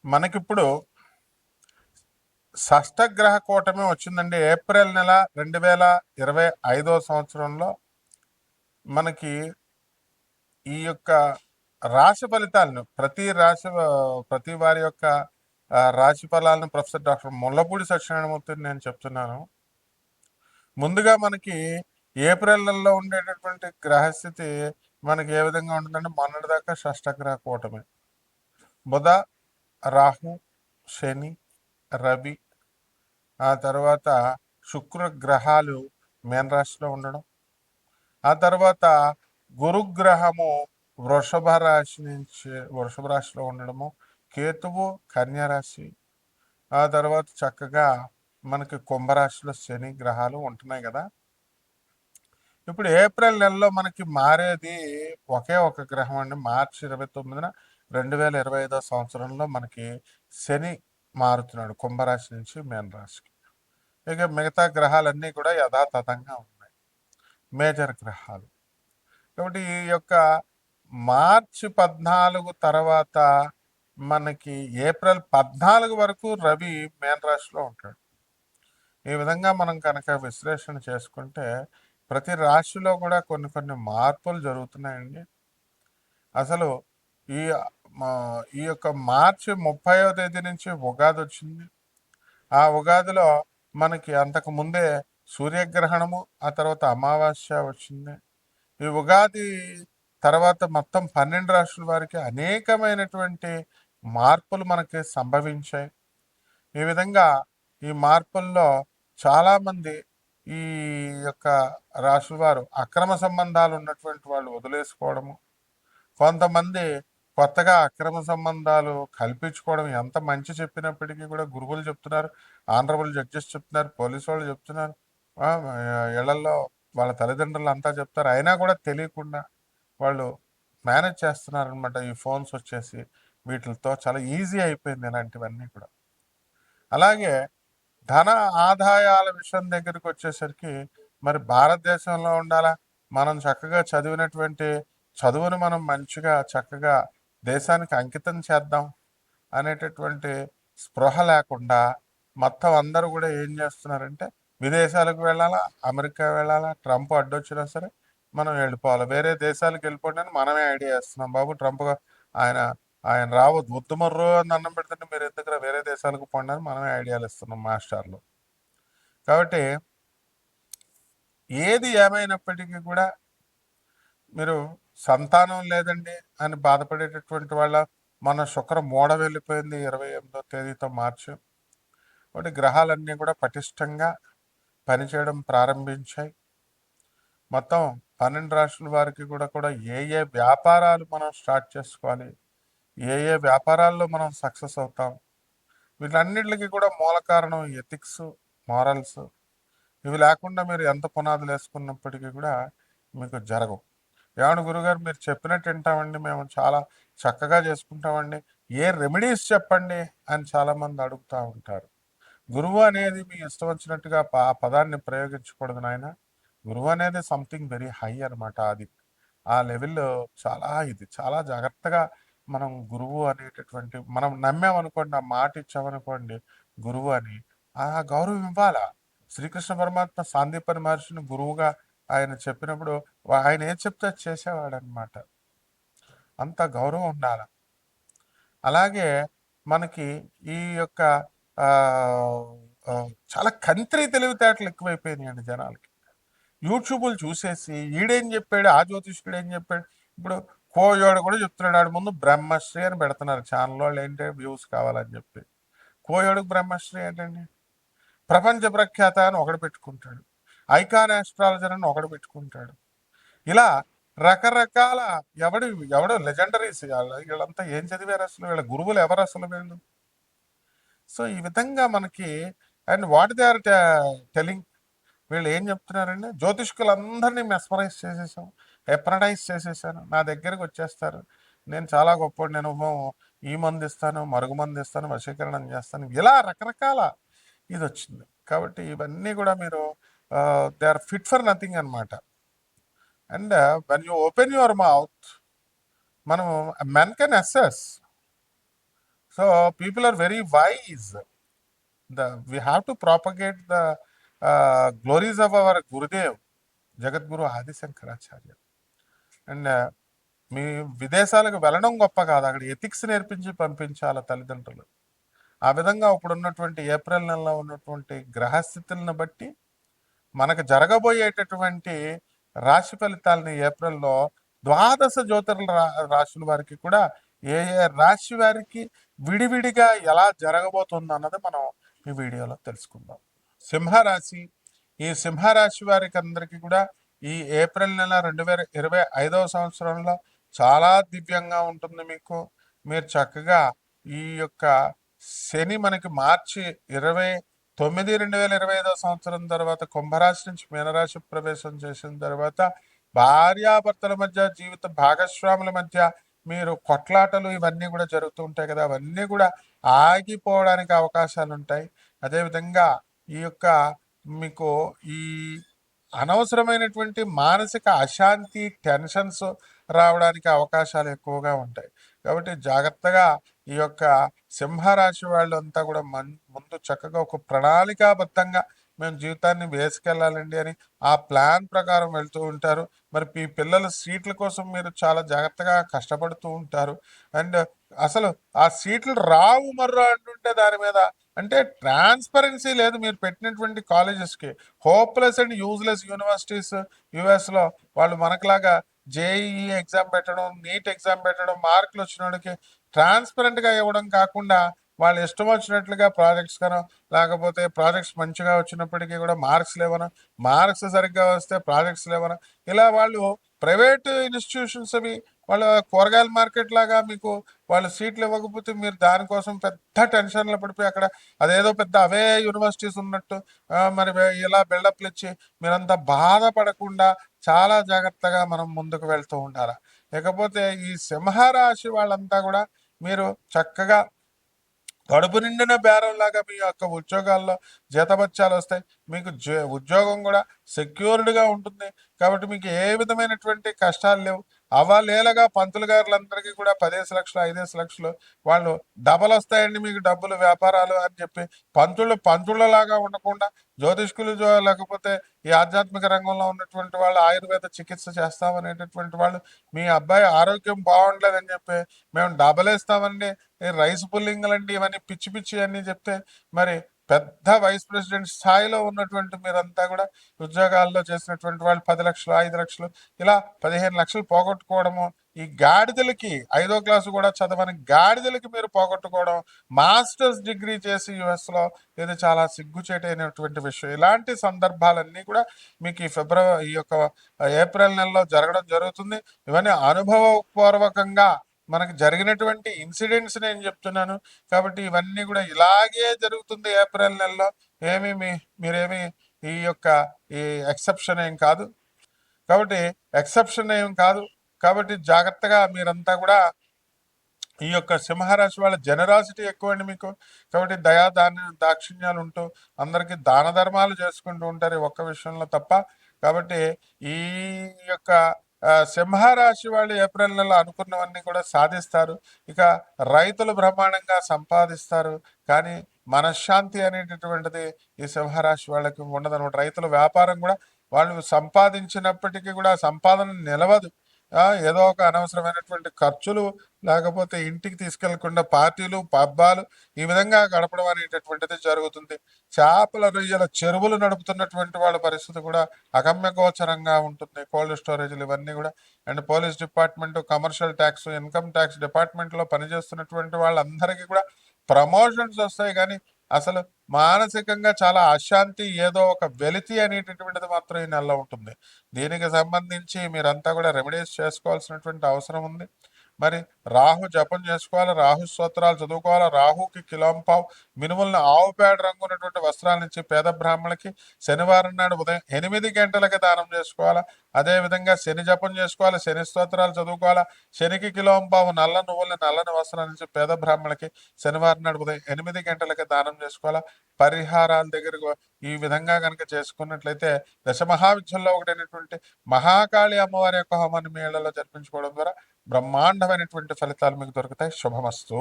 మనకిప్పుడు షష్టగ్రహ కూటమి వచ్చిందండి. ఏప్రిల్ నెల 2025 సంవత్సరంలో మనకి ఈ యొక్క రాశి ఫలితాలను ప్రతి వారి యొక్క రాశి ఫలాలను ప్రొఫెసర్ డాక్టర్ ముల్లపూడి సత్యనారాయణమూర్తిని నేను చెప్తున్నాను. ముందుగా మనకి ఏప్రిల్ నెలలో ఉండేటటువంటి గ్రహస్థితి మనకి ఏ విధంగా ఉంటుందంటే, మొన్నటిదాకా షష్టగ్రహ కూటమి బుధ, రాహు, శని, రవి, ఆ తర్వాత శుక్ర గ్రహాలు మీనరాశిలో ఉండడం, ఆ తర్వాత గురుగ్రహము వృషభ రాశిలో ఉండడము, కేతువు కన్యారాశి, ఆ తర్వాత చక్కగా మనకి కుంభరాశిలో శని గ్రహాలు ఉంటున్నాయి కదా. ఇప్పుడు ఏప్రిల్ నెలలో మనకి మారేది ఒకే ఒక గ్రహం అండి. మార్చి 29న 2025 సంవత్సరంలో మనకి శని మారుతున్నాడు కుంభరాశి నుంచి మీనరాశికి. ఇక మిగతా గ్రహాలన్నీ కూడా యథాతథంగా ఉన్నాయి, మేజర్ గ్రహాలు. కాబట్టి ఈ యొక్క మార్చి 14 తర్వాత మనకి ఏప్రిల్ 14 వరకు రవి మీనరాశిలో ఉంటాడు. ఈ విధంగా మనం కనుక విశ్లేషణ చేసుకుంటే ప్రతి రాశిలో కూడా కొన్ని కొన్ని మార్పులు జరుగుతున్నాయండి. అసలు ఈ ఈ యొక్క మార్చి 30వ తేదీ నుంచి ఉగాది వచ్చింది. ఆ ఉగాదిలో మనకి అంతకు ముందే సూర్యగ్రహణము, ఆ తర్వాత అమావాస్య వచ్చింది. ఈ ఉగాది తర్వాత మొత్తం 12 రాష్ట్రాల వారికి అనేకమైనటువంటి మార్పులు మనకి సంభవించాయి. ఈ విధంగా ఈ మార్పుల్లో చాలామంది ఈ యొక్క రాశుల వారు అక్రమ సంబంధాలు ఉన్నటువంటి వాళ్ళు వదిలేసుకోవడము, కొంతమంది కొత్తగా అక్రమ సంబంధాలు కల్పించుకోవడం. ఎంత మంచి చెప్పినప్పటికీ కూడా గురువులు చెప్తున్నారు, ఆనరబుల్ జడ్జెస్ చెప్తున్నారు, పోలీసు వాళ్ళు చెప్తున్నారు, ఇళ్లలో వాళ్ళ తల్లిదండ్రులు అంతా చెప్తారు, అయినా కూడా తెలియకుండా వాళ్ళు మేనేజ్ చేస్తున్నారనమాట. ఈ ఫోన్స్ వచ్చేసి వీటితో చాలా ఈజీ అయిపోయింది ఇలాంటివన్నీ కూడా. అలాగే ధన ఆదాయాల విషయం దగ్గరికి వచ్చేసరికి మరి భారతదేశంలో ఉండాలా, మనం చక్కగా చదివినటువంటి చదువును మనం మంచిగా చక్కగా దేశానికి అంకితం చేద్దాం అనేటటువంటి స్పృహ లేకుండా మొత్తం అందరూ కూడా ఏం చేస్తున్నారంటే, విదేశాలకు వెళ్ళాలా, అమెరికా వెళ్ళాలా, ట్రంప్ అడ్డొచ్చినా సరే మనం వెళ్ళిపోవాలి, వేరే దేశాలకు వెళ్ళిపోండి అని మనమే ఐడియా ఇస్తున్నాం. బాబు ట్రంప్ ఆయన ఆయన రావద్దు, ఉత్తమర్రు అని అన్నం పెడుతుంటే మీరు ఎందుకు వేరే దేశాలకు పోండి అని మనమే ఐడియాలు ఇస్తున్నాం మాస్టర్లు. కాబట్టి ఏది ఏమైనప్పటికీ కూడా మీరు సంతానం లేదండి అని బాధపడేటటువంటి వాళ్ళ, మన శుక్ర మూడ వెళ్ళిపోయింది 28వ తేదీతో మార్చి. కాబట్టి గ్రహాలన్నీ కూడా పటిష్టంగా పనిచేయడం ప్రారంభించాయి. మొత్తం 12 రాష్ట్రాల వారికి కూడా ఏ ఏ వ్యాపారాలు మనం స్టార్ట్ చేసుకోవాలి, ఏ ఏ వ్యాపారాల్లో మనం సక్సెస్ అవుతాం, వీటన్నిటికి కూడా మూల కారణం ఎథిక్స్, మారల్స్. ఇవి లేకుండా మీరు ఎంత పునాదులు వేసుకున్నప్పటికీ కూడా మీకు జరగవు. ఏమన్నా గురుగారు మీరు చెప్పినట్టు వింటామండి, మేము చాలా చక్కగా చేసుకుంటామండి, ఏ రెమెడీస్ చెప్పండి అని చాలామంది అడుగుతూ ఉంటారు. గురువు అనేది మీ ఇష్టం వచ్చినట్టుగా ఆ పదాన్ని ప్రయోగించకూడదు నాయన. గురువు అనేది సంథింగ్ వెరీ హై అనమాట. అది ఆ లెవెల్లో చాలా జాగ్రత్తగా మనం గురువు అనేటటువంటి మనం నమ్మామనుకోండి, ఆ మాట ఇచ్చామనుకోండి గురువు అని, ఆ గౌరవం ఇవ్వాలా. శ్రీకృష్ణ పరమాత్మ సాందీపని మహర్షిని గురువుగా ఆయన చెప్పినప్పుడు ఆయన ఏం చెప్తే చేసేవాడు అనమాట. అంత గౌరవం ఉండాలి. అలాగే మనకి ఈ యొక్క చాలా కంత్రి తెలివితేటలు ఎక్కువైపోయినాయండి జనాలకి. యూట్యూబ్లు చూసేసి ఈడేం చెప్పాడు, ఆ జ్యోతిష్కుడు ఏం చెప్పాడు. ఇప్పుడు కోయోడు కూడా చెప్తున్నాడు, ఆడు ముందు బ్రహ్మశ్రీ అని పెడుతున్నారు ఛానల్ వాళ్ళు, ఏంటంటే వ్యూస్ కావాలని చెప్పి. కోయోడుకు బ్రహ్మశ్రీ ఏంటండి? ప్రపంచ ప్రఖ్యాత అని ఒకడు పెట్టుకుంటాడు, ఐకాన్ ఆస్ట్రాలజర్ అని ఒకడు పెట్టుకుంటాడు. ఇలా రకరకాల ఎవడు లెజెండరీస్ వీళ్ళంతా ఏం చదివారు అసలు, వీళ్ళ గురువులు ఎవరు అసలు వీళ్ళు? సో ఈ విధంగా మనకి, and what they are telling, వీళ్ళు ఏం చెప్తున్నారండి, జ్యోతిష్కులందరినీ మెస్మరైజ్ చేసేసాం, ఎప్రడైజ్ చేసేసాను, నా దగ్గరికి వచ్చేస్తారు, నేను చాలా గొప్ప, నేను ఈ మంది ఇస్తాను, మరుగు మంది ఇస్తాను, వశీకరణం చేస్తాను, ఇలా రకరకాల ఇది వచ్చింది. కాబట్టి ఇవన్నీ కూడా మీరు they are fit for nothing అనమాట. And when you open your mouth, మనం men can assess. So people are very wise. We have to propagate the glories of our Gurudev, Jagadguru Adi Shankaracharya. అండ్ మీ విదేశాలకు వెళ్ళడం గొప్ప కాదు, అక్కడ ఎథిక్స్ నేర్పించి పంపించాల తల్లిదండ్రులు. ఆ విధంగా ఇప్పుడు ఉన్నటువంటి ఏప్రిల్ నెలలో ఉన్నటువంటి గ్రహస్థితులను బట్టి మనకు జరగబోయేటటువంటి రాశి ఫలితాలని ఏప్రిల్లో ద్వాదశ జ్యోతిర్ల రాశుల వారికి కూడా ఏ ఏ రాశి వారికి విడివిడిగా ఎలా జరగబోతుంది అన్నది మనం ఈ వీడియోలో తెలుసుకుందాం. సింహరాశి, ఈ సింహరాశి వారికి అందరికీ కూడా ఈ ఏప్రిల్ నెల 2025 సంవత్సరంలో చాలా దివ్యంగా ఉంటుంది. మీరు చక్కగా ఈ యొక్క శని మనకి మార్చి 2025 సంవత్సరం తర్వాత కుంభరాశి నుంచి మీనరాశి ప్రవేశం చేసిన తర్వాత భార్యాభర్తల మధ్య, జీవిత భాగస్వాముల మధ్య మీరు కొట్లాటలు ఇవన్నీ కూడా జరుగుతూ ఉంటాయి కదా, అవన్నీ కూడా ఆగిపోవడానికి అవకాశాలు ఉంటాయి. అదేవిధంగా ఈ యొక్క మీకు ఈ అనవసరమైనటువంటి మానసిక అశాంతి, టెన్షన్స్ రావడానికి అవకాశాలు ఎక్కువగా ఉంటాయి. కాబట్టి జాగ్రత్తగా ఈ యొక్క సింహరాశి వాళ్ళంతా కూడా ముందు చక్కగా ఒక ప్రణాళికాబద్ధంగా మేము జీవితాన్ని వేసుకెళ్ళాలండి అని ఆ ప్లాన్ ప్రకారం వెళ్తూ ఉంటారు. మరి మీ పిల్లల సీట్ల కోసం మీరు చాలా జాగ్రత్తగా కష్టపడుతూ ఉంటారు. అండ్ అసలు ఆ సీట్లు రావు మర్రా అంటుంటే దాని మీద అంటే ట్రాన్స్పరెన్సీ లేదు మీరు పెట్టినటువంటి కాలేజెస్కి. హోప్లెస్ అండ్ యూజ్లెస్ యూనివర్సిటీస్ యుఎస్లో వాళ్ళు మనకులాగా జేఈఈ ఎగ్జామ్ పెట్టడం, నీట్ ఎగ్జామ్ పెట్టడం, మార్కులు వచ్చిన వాడికి ట్రాన్స్పరెంట్గా ఇవ్వడం కాకుండా వాళ్ళు ఇష్టం వచ్చినట్లుగా ప్రాజెక్ట్స్ కనో, లేకపోతే ప్రాజెక్ట్స్ మంచిగా వచ్చినప్పటికీ కూడా మార్క్స్ లేవనో, మార్క్స్ సరిగ్గా వస్తే ప్రాజెక్ట్స్ లేవనో, ఇలా వాళ్ళు ప్రైవేట్ ఇన్స్టిట్యూషన్స్ అవి వాళ్ళ కూరగాయల మార్కెట్ లాగా మీకు వాళ్ళు సీట్లు ఇవ్వకపోతే మీరు దానికోసం పెద్ద టెన్షన్లు పడిపోయి అక్కడ అదేదో పెద్ద అవే యూనివర్సిటీస్ ఉన్నట్టు మరి ఇలా బిల్డప్లు ఇచ్చి మీరంతా బాధపడకుండా చాలా జాగ్రత్తగా మనం ముందుకు వెళ్తూ ఉండాలి. లేకపోతే ఈ సింహరాశి వాళ్ళంతా కూడా మీరు చక్కగా కడుపు నిండిన బేరంలాగా మీ యొక్క ఉద్యోగాల్లో జీతభత్యాలు వస్తాయి. మీకు ఉద్యోగం కూడా సెక్యూర్డ్గా ఉంటుంది. కాబట్టి మీకు ఏ విధమైనటువంటి కష్టాలు లేవు. అవలేలగా పంతులు గారులందరికీ కూడా 10 లక్షలు 5 లక్షలు వాళ్ళు డబల్ వస్తాయండి మీకు డబ్బులు, వ్యాపారాలు అని చెప్పి పంతుళ్ళలాగా ఉండకుండా జ్యోతిష్కులు లేకపోతే ఈ ఆధ్యాత్మిక రంగంలో ఉన్నటువంటి వాళ్ళు ఆయుర్వేద చికిత్స చేస్తామనేటటువంటి వాళ్ళు మీ అబ్బాయి ఆరోగ్యం బాగుండలేదని చెప్పి మేము డబల్ వేస్తామండి, రైస్ పుల్లింగ్లండి, ఇవన్నీ పిచ్చి పిచ్చి అన్నీ చెప్తే మరి పెద్ద వైస్ ప్రెసిడెంట్ స్థాయిలో ఉన్నటువంటి మీరంతా కూడా ఉద్యోగాల్లో చేసినటువంటి వాళ్ళు 10 లక్షలు 5 లక్షలు ఇలా 15 లక్షలు పోగొట్టుకోవడము, ఈ గాడిదలకి 5వ క్లాసు కూడా చదవని గాడిదలకి మీరు పోగొట్టుకోవడం, మాస్టర్స్ డిగ్రీ చేసి యుఎస్లో ఇది చాలా సిగ్గుచేటైనటువంటి విషయం. ఇలాంటి సందర్భాలన్నీ కూడా మీకు ఈ యొక్క ఏప్రిల్ నెలలో జరగడం జరుగుతుంది. ఇవన్నీ అనుభవపూర్వకంగా మనకు జరిగినటువంటి ఇన్సిడెంట్స్ నేను చెప్తున్నాను. కాబట్టి ఇవన్నీ కూడా ఇలాగే జరుగుతుంది ఏప్రిల్ నెలలో. మీరేమి ఈ యొక్క ఈ ఎక్సెప్షన్ ఏం కాదు. కాబట్టి జాగ్రత్తగా మీరంతా కూడా ఈ యొక్క సింహరాశి వాళ్ళ జనరాసిటీ ఎక్కువండి మీకు. కాబట్టి దాక్షిణ్యాలు ఉంటూ అందరికీ దాన ధర్మాలు చేసుకుంటూ ఉంటారు ఒక్క విషయంలో తప్ప. కాబట్టి ఈ యొక్క సింహరాశి వాళ్ళు ఏప్రిల్ నెలలో అనుకున్నవన్నీ కూడా సాధిస్తారు. ఇక రైతులు బ్రహ్మాండంగా సంపాదిస్తారు. కానీ మనశ్శాంతి అనేటటువంటిది ఈ సింహరాశి వాళ్ళకి ఉండదన్నమాట. రైతుల వ్యాపారం కూడా వాళ్ళు సంపాదించినప్పటికీ కూడా సంపాదన నిలవదు. ఏదో ఒక అనవసరమైనటువంటి ఖర్చులు, లేకపోతే ఇంటికి తీసుకెళ్లకుండా పార్టీలు, పబ్బాలు ఈ విధంగా గడపడం అనేటటువంటిది జరుగుతుంది. చేపల రొయ్యల చెరువులు నడుపుతున్నటువంటి వాళ్ళ పరిస్థితి కూడా అగమ్యగోచరంగా ఉంటుంది. కోల్డ్ స్టోరేజ్లు ఇవన్నీ కూడా. And police department, commercial tax, income tax డిపార్ట్మెంట్లో పనిచేస్తున్నటువంటి వాళ్ళందరికీ కూడా ప్రమోషన్స్ వస్తాయి. కానీ అసలు మానసికంగా చాలా అశాంతి, ఏదో ఒక వెలితి అనేటటువంటిది మాత్రం ఈ నెలలో ఉంటుంది. దీనికి సంబంధించి మీరంతా కూడా రెమెడీస్ చేసుకోవాల్సినటువంటి అవసరం ఉంది. మరి రాహు జపం చేసుకోవాలి, రాహు స్తోత్రాలు చదువుకోవాలి. రాహుకి కిలోంపావు మినుములను ఆవు పేడ రంగు ఉన్నటువంటి వస్త్రాల నుంచి పేద బ్రాహ్మణులకి శనివారం నాడు ఉదయం 8 గంటలకి దానం చేసుకోవాలా. అదేవిధంగా శని జపం చేసుకోవాలి, శని స్తోత్రాలు చదువుకోవాలా. శనికి కిలోంపావు నల్ల నువ్వుల్ని నల్లని వస్త్రాల నుంచి పేద బ్రాహ్మణులకి శనివారం నాడు ఉదయం 8 గంటలకి దానం చేసుకోవాలా. పరిహారాల దగ్గరకు ఈ విధంగా కనుక చేసుకున్నట్లయితే దశమహావిద్యల్లో ఒకటైనటువంటి మహాకాళి అమ్మవారి యొక్క హోమాన్ని మీ ఇళ్లలో జరిపించుకోవడం ద్వారా బ్రహ్మాండమైనటువంటి ఫలితాలు మీకు దొరుకుతాయి. శుభమస్తు.